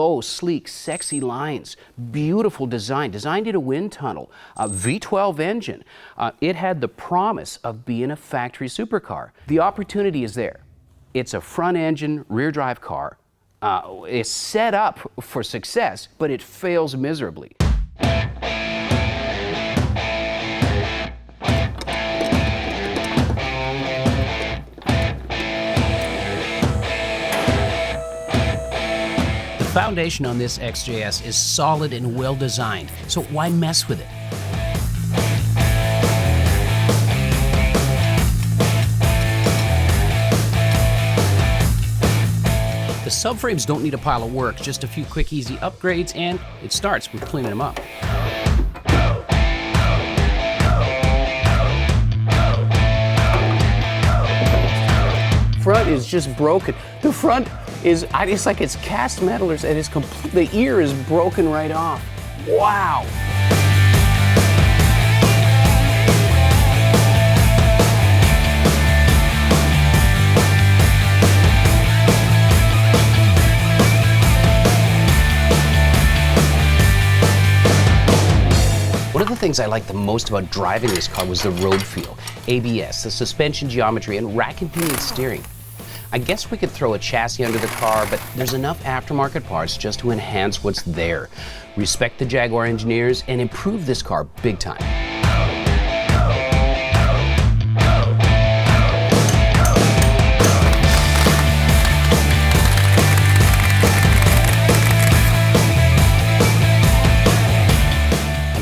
low, sleek, sexy lines, beautiful design, designed in a wind tunnel, a V12 engine. It had the promise of being a factory supercar. The opportunity is there. It's a front-engine, rear-drive car. It's set up for success, but it fails miserably. The foundation on this XJS is solid and well designed, so why mess with it? The subframes don't need a pile of work, just a few quick, easy upgrades, and it starts with cleaning them up. Front is just broken. The front is, it's like it's cast metal, and it's the ear is broken right off. Wow. One of the things I liked the most about driving this car was the road feel, ABS, the suspension geometry, and rack and pinion steering. I guess we could throw a chassis under the car, but there's enough aftermarket parts just to enhance what's there. Respect the Jaguar engineers and improve this car big time.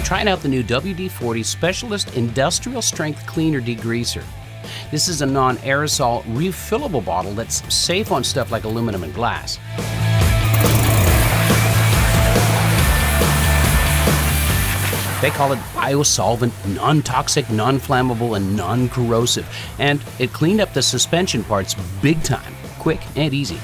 Trying out the new WD-40 Specialist Industrial Strength Cleaner Degreaser. This is a non-aerosol refillable bottle that's safe on stuff like aluminum and glass. They call it biosolvent, non-toxic, non-flammable, and non-corrosive. And it cleaned up the suspension parts big time, quick and easy.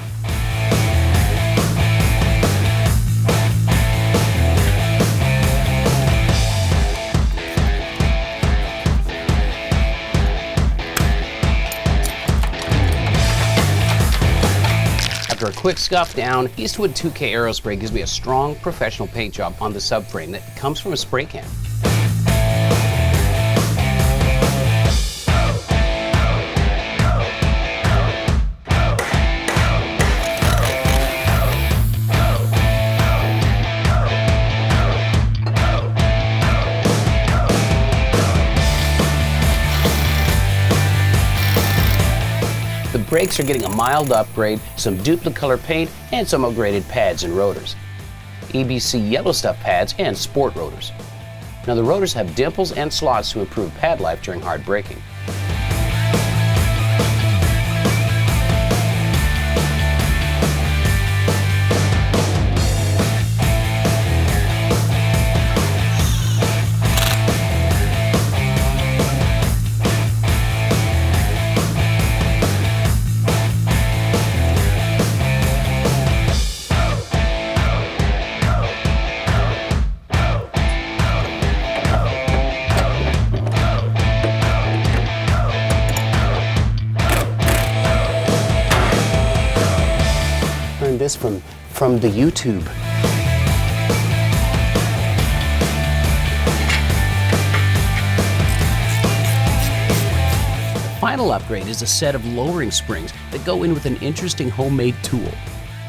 After a quick scuff down, Eastwood 2K Aerospray gives me a strong professional paint job on the subframe that comes from a spray can. The brakes are getting a mild upgrade, some Duplicolor paint, and some upgraded pads and rotors. EBC yellow stuff pads and sport rotors. Now the rotors have dimples and slots to improve pad life during hard braking. This from the YouTube. The final upgrade is a set of lowering springs that go in with an interesting homemade tool.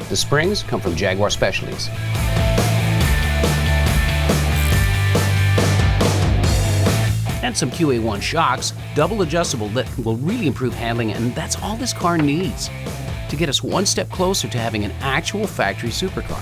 The springs come from Jaguar Specialties. And some QA1 shocks, double adjustable, that will really improve handling, and that's all this car needs to get us one step closer to having an actual factory supercar.